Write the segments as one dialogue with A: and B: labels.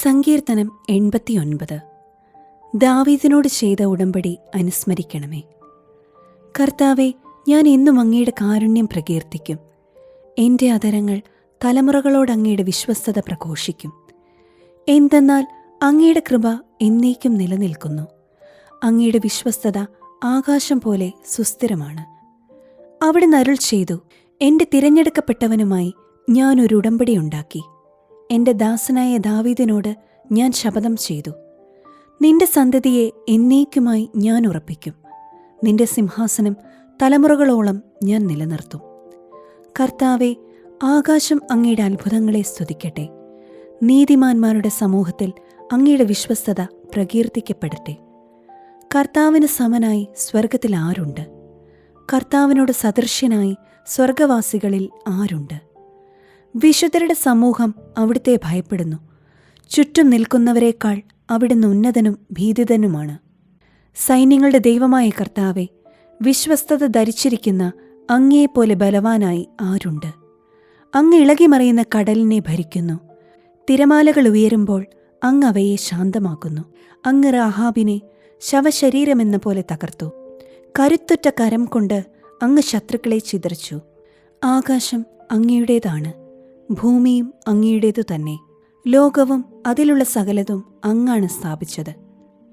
A: സങ്കീർത്തനം 89. ദാവീദിനോട് ചെയ്ത ഉടമ്പടി അനുസ്മരിക്കണമേ. കർത്താവേ, ഞാൻ എന്നും അങ്ങയുടെ കാരുണ്യം പ്രകീർത്തിക്കും. എൻ്റെ അധരങ്ങൾ തലമുറകളോട് അങ്ങയുടെ വിശ്വസ്തത പ്രഘോഷിക്കും. എന്തെന്നാൽ അങ്ങയുടെ കൃപ എന്നേക്കും നിലനിൽക്കുന്നു. അങ്ങയുടെ വിശ്വസ്തത ആകാശം പോലെ സുസ്ഥിരമാണ്. അവിടുന്ന് അരുൾ ചെയ്തു, എൻ്റെ തിരഞ്ഞെടുക്കപ്പെട്ടവനുമായി ഞാനൊരു ഉടമ്പടി ഉണ്ടാക്കി. എൻ്റെ ദാസനായ ദാവീദിനോട് ഞാൻ ശപഥം ചെയ്തു, നിന്റെ സന്തതിയെ എന്നേക്കുമായി ഞാൻ ഉറപ്പിക്കും. നിന്റെ സിംഹാസനം തലമുറകളോളം ഞാൻ നിലനിർത്തും. കർത്താവെ, ആകാശം അങ്ങയുടെ അത്ഭുതങ്ങളെ സ്തുതിക്കട്ടെ. നീതിമാന്മാരുടെ സമൂഹത്തിൽ അങ്ങയുടെ വിശ്വസ്തത പ്രകീർത്തിക്കപ്പെടട്ടെ. കർത്താവിന് സമനായി സ്വർഗത്തിൽ ആരുണ്ട്? കർത്താവിനോട് സദൃശ്യനായി സ്വർഗവാസികളിൽ ആരുണ്ട്? വിശുദ്ധരുടെ സമൂഹം അവിടുത്തെ ഭയപ്പെടുന്നു. ചുറ്റും നിൽക്കുന്നവരെക്കാൾ അവിടുന്ന് ഉന്നതനും ഭീതിതനുമാണ്. സൈന്യങ്ങളുടെ ദൈവമായ കർത്താവെ, വിശ്വസ്തത ധരിച്ചിരിക്കുന്ന അങ്ങയെപ്പോലെ ബലവാനായി ആരുണ്ട്? അങ്ങ് ഇളകിമറിയുന്ന കടലിനെ ഭരിക്കുന്നു. തിരമാലകൾ ഉയരുമ്പോൾ അങ്ങ് അവയെ ശാന്തമാക്കുന്നു. അങ്ങ് രാഹാബിനെ ശവശരീരമെന്ന പോലെ തകർത്തു. കരുത്തുറ്റ കരം കൊണ്ട് അങ്ങ് ശത്രുക്കളെ ചിതറിച്ചു. ആകാശം അങ്ങയുടേതാണ്, ഭൂമിയും അങ്ങയുടേതു തന്നെ. ലോകവും അതിലുള്ള സകലതും അങ്ങാണ് സ്ഥാപിച്ചത്.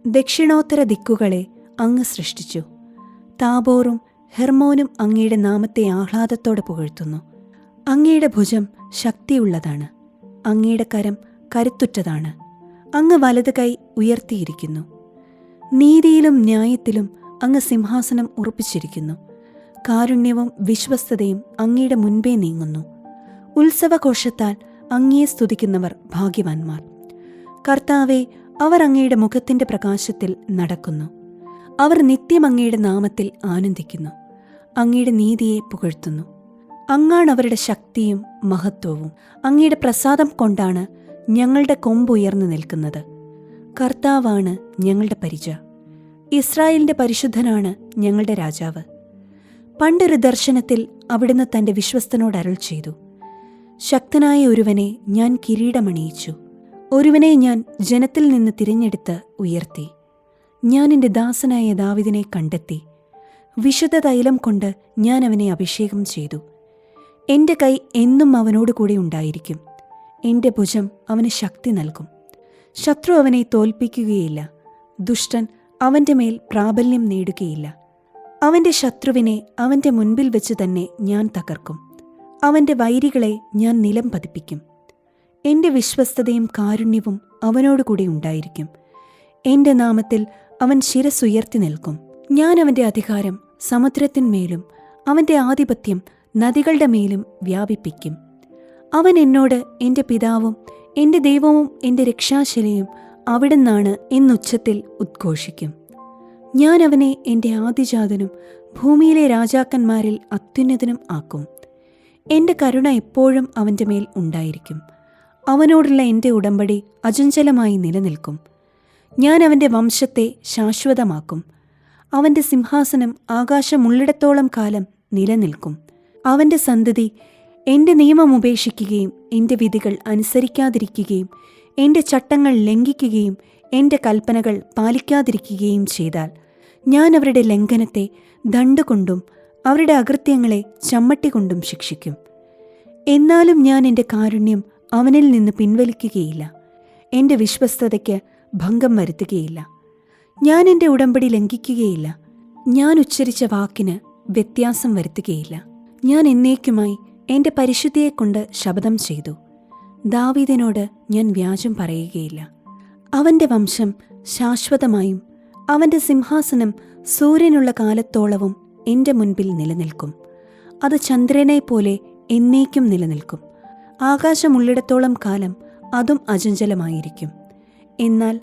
A: ദക്ഷിണോത്തര ദിക്കുകളെ അങ്ങ് സൃഷ്ടിച്ചു. താബോറും ഹെർമോനും അങ്ങയുടെ നാമത്തെ ആഹ്ലാദത്തോടെ പുകഴ്ത്തുന്നു. അങ്ങയുടെ ഭുജം ശക്തിയുള്ളതാണ്, അങ്ങയുടെ കരം കരുത്തുറ്റതാണ്. അങ്ങ് വലത് കൈ ഉയർത്തിയിരിക്കുന്നു. നീതിയിലും ന്യായത്തിലും അങ്ങ് സിംഹാസനം ഉറപ്പിച്ചിരിക്കുന്നു. കാരുണ്യവും വിശ്വസ്തതയും അങ്ങയുടെ മുൻപേ നീങ്ങുന്നു. ഉത്സവഘോഷത്താൽ അങ്ങയെ സ്തുതിക്കുന്നവർ ഭാഗ്യവാന്മാർ. കർത്താവെ, അവർ അങ്ങയുടെ മുഖത്തിന്റെ പ്രകാശത്തിൽ നടക്കുന്നു. അവർ നിത്യം അങ്ങയുടെ നാമത്തിൽ ആനന്ദിക്കുന്നു. അങ്ങയുടെ നീതിയെ പുകഴ്ത്തുന്നു. അങ്ങാണ് അവരുടെ ശക്തിയും മഹത്വവും. അങ്ങയുടെ പ്രസാദം കൊണ്ടാണ് ഞങ്ങളുടെ കൊമ്പുയർന്നു നിൽക്കുന്നത്. കർത്താവാണ് ഞങ്ങളുടെ പരിച. ഇസ്രായേലിന്റെ പരിശുദ്ധനാണ് ഞങ്ങളുടെ രാജാവ്. പണ്ടൊരു ദർശനത്തിൽ അവിടുന്ന് തന്റെ വിശ്വസ്തനോട് അരുൾ ചെയ്തു, ശക്തനായ ഒരുവനെ ഞാൻ കിരീടമണിയിച്ചു. ഒരുവനെ ഞാൻ ജനത്തിൽ നിന്ന് തിരഞ്ഞെടുത്ത് ഉയർത്തി. ഞാൻ എൻ്റെ ദാസനായ ദാവീദിനെ കണ്ടെത്തി. വിശുദ്ധ തൈലം കൊണ്ട് ഞാൻ അവനെ അഭിഷേകം ചെയ്തു. എൻ്റെ കൈ എന്നും അവനോട് കൂടെ ഉണ്ടായിരിക്കും. എൻ്റെ ഭുജം അവന് ശക്തി നൽകും. ശത്രു അവനെ തോൽപ്പിക്കുകയില്ല. ദുഷ്ടൻ അവൻ്റെ മേൽ പ്രാബല്യം നേടുകയില്ല. അവൻ്റെ ശത്രുവിനെ അവൻ്റെ മുൻപിൽ വെച്ച് തന്നെ ഞാൻ തകർക്കും. അവൻ്റെ വൈരികളെ ഞാൻ നിലം പതിപ്പിക്കും. എൻ്റെ വിശ്വസ്തതയും കാരുണ്യവും അവനോടുകൂടി ഉണ്ടായിരിക്കും. എൻ്റെ നാമത്തിൽ അവൻ ശിരസ്സുയർത്തി നിൽക്കും. ഞാൻ അവൻ്റെ അധികാരം സമുദ്രത്തിന്മേലും അവൻ്റെ ആധിപത്യം നദികളുടെ മേലും വ്യാപിപ്പിക്കും. അവൻ എന്നോട് എൻ്റെ പിതാവും എൻ്റെ ദൈവവും എൻ്റെ രക്ഷാശിലയും അവിടുന്നാണ് എന്നുച്ചത്തിൽ ഉദ്ഘോഷിക്കും. ഞാൻ അവനെ എൻ്റെ ആദിജാതനും ഭൂമിയിലെ രാജാക്കന്മാരിൽ അത്യുന്നതനും ആക്കും. എൻ്റെ കരുണ എപ്പോഴും അവൻ്റെ മേൽ ഉണ്ടായിരിക്കും. അവനോടുള്ള എൻ്റെ ഉടമ്പടി അചഞ്ചലമായി നിലനിൽക്കും. ഞാൻ അവൻ്റെ വംശത്തെ ശാശ്വതമാക്കും. അവൻ്റെ സിംഹാസനം ആകാശമുള്ളിടത്തോളം കാലം നിലനിൽക്കും. അവൻ്റെ സന്തതി എൻ്റെ നിയമം ഉപേക്ഷിക്കുകയും എൻ്റെ വിധികൾ അനുസരിക്കാതിരിക്കുകയും എൻ്റെ ചട്ടങ്ങൾ ലംഘിക്കുകയും എൻ്റെ കൽപ്പനകൾ പാലിക്കാതിരിക്കുകയും ചെയ്താൽ ഞാൻ അവരുടെ ലംഘനത്തെ ദണ്ഡുകൊണ്ടും അവരുടെ അകൃത്യങ്ങളെ ചമ്മട്ടികൊണ്ടും ശിക്ഷിക്കും. എന്നാലും ഞാൻ എൻ്റെ കാരുണ്യം അവനിൽ നിന്ന് പിൻവലിക്കുകയില്ല. എൻ്റെ വിശ്വസ്തതയ്ക്ക് ഭംഗം വരുത്തുകയില്ല. ഞാൻ എൻ്റെ ഉടമ്പടി ലംഘിക്കുകയില്ല. ഞാൻ ഉച്ചരിച്ച വാക്കിന് വ്യത്യാസം വരുത്തുകയില്ല. ഞാൻ എന്നേക്കുമായി എൻ്റെ പരിശുദ്ധിയെക്കൊണ്ട് ശപഥം ചെയ്തു, ദാവീദിനോട് ഞാൻ വ്യാജം പറയുകയില്ല. അവൻ്റെ വംശം ശാശ്വതമായും അവൻ്റെ സിംഹാസനം സൂര്യനുള്ള കാലത്തോളവും എൻ്റെ മുൻപിൽ നിലനിൽക്കും. അത് ചന്ദ്രനെപ്പോലെ എന്നേക്കും നിലനിൽക്കും. ആകാശമുള്ളിടത്തോളം കാലം അതും അചഞ്ചലമായിരിക്കും. എന്നാൽ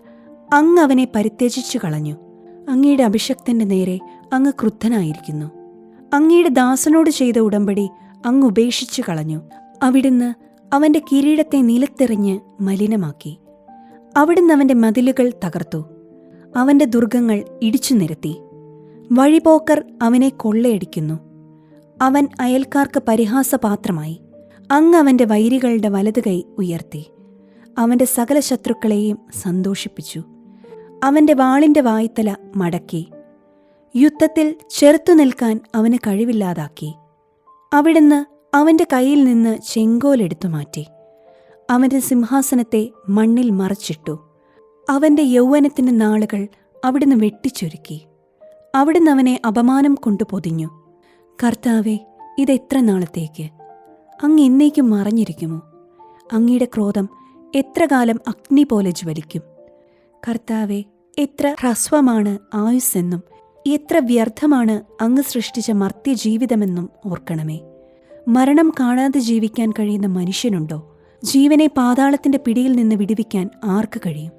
A: അങ്ങ് അവനെ പരിത്യജിച്ചു കളഞ്ഞു. അങ്ങയുടെ അഭിഷക്തന്റെ നേരെ അങ്ങ് ക്രുദ്ധനായിരിക്കുന്നു. അങ്ങയുടെ ദാസനോട് ചെയ്ത ഉടമ്പടി അങ്ങ് ഉപേക്ഷിച്ചു കളഞ്ഞു. അവിടുന്ന് അവൻ്റെ കിരീടത്തെ നിലത്തെറിഞ്ഞ് മലിനമാക്കി. അവിടുന്ന് അവൻ്റെ മതിലുകൾ തകർത്തു. അവൻ്റെ ദുർഗങ്ങൾ ഇടിച്ചു നിരത്തി. വഴിപോക്കർ അവനെ കൊള്ളയടിക്കുന്നു. അവൻ അയൽക്കാർക്ക് പരിഹാസപാത്രമായി. അങ്ങ് അവൻ്റെ വൈരികളുടെ വലതുകൈ ഉയർത്തി. അവൻ്റെ സകല ശത്രുക്കളെയും സന്തോഷിപ്പിച്ചു. അവൻ്റെ വാളിൻ്റെ വായ്ത്തല മടക്കി. യുദ്ധത്തിൽ ചെറുത്തു നിൽക്കാൻ അവന് കഴിവില്ലാതാക്കി. അവിടുന്ന് അവൻ്റെ കയ്യിൽ നിന്ന് ചെങ്കോലെടുത്തു മാറ്റി. അവൻ്റെ സിംഹാസനത്തെ മണ്ണിൽ മറച്ചിട്ടു. അവൻ്റെ യൗവനത്തിൻ്റെ നാളുകൾ അവിടുന്ന് വെട്ടിച്ചുരുക്കി. അവിടുന്ന് അവനെ അപമാനം കൊണ്ടു പൊതിഞ്ഞു. കർത്താവേ, ഇതെത്ര നാളത്തേക്ക്? അങ്ങ് എന്നേക്കും മറഞ്ഞിരിക്കുമോ? അങ്ങയുടെ ക്രോധം എത്ര കാലം അഗ്നി പോലെ ജ്വലിക്കും? കർത്താവേ, എത്ര ഹ്രസ്വമാണ് ആയുസ്സെന്നും എത്ര വ്യർത്ഥമാണ് അങ്ങ് സൃഷ്ടിച്ച മർത്യജീവിതമെന്നും ഓർക്കണമേ. മരണം കാണാതെ ജീവിക്കാൻ കഴിയുന്ന മനുഷ്യനുണ്ടോ? ജീവനെ പാതാളത്തിന്റെ പിടിയിൽ നിന്ന് വിടുവിക്കാൻ ആർക്ക് കഴിയും?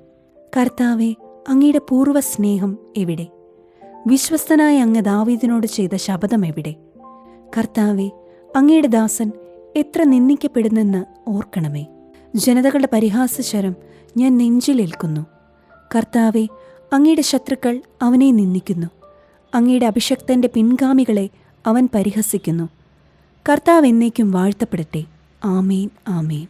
A: കർത്താവേ, അങ്ങയുടെ പൂർവ്വ സ്നേഹം എവിടെ? വിശ്വസ്തനായ അങ്ങ് ദാവീദിനോട് ചെയ്ത ശപഥം എവിടെ? കർത്താവേ, അങ്ങയുടെ ദാസൻ എത്ര നിന്ദിക്കപ്പെടുന്നെന്ന് ഓർക്കണമേ. ജനതകളുടെ പരിഹാസശരം ഞാൻ നെഞ്ചിലേൽക്കുന്നു. കർത്താവേ, അങ്ങയുടെ ശത്രുക്കൾ അവനെ നിന്ദിക്കുന്നു. അങ്ങയുടെ അഭിഷക്തന്റെ പിൻഗാമികളെ അവൻ പരിഹസിക്കുന്നു. കർത്താവ് എന്നേക്കും വാഴ്ത്തപ്പെടട്ടെ. ആമേൻ, ആമേൻ.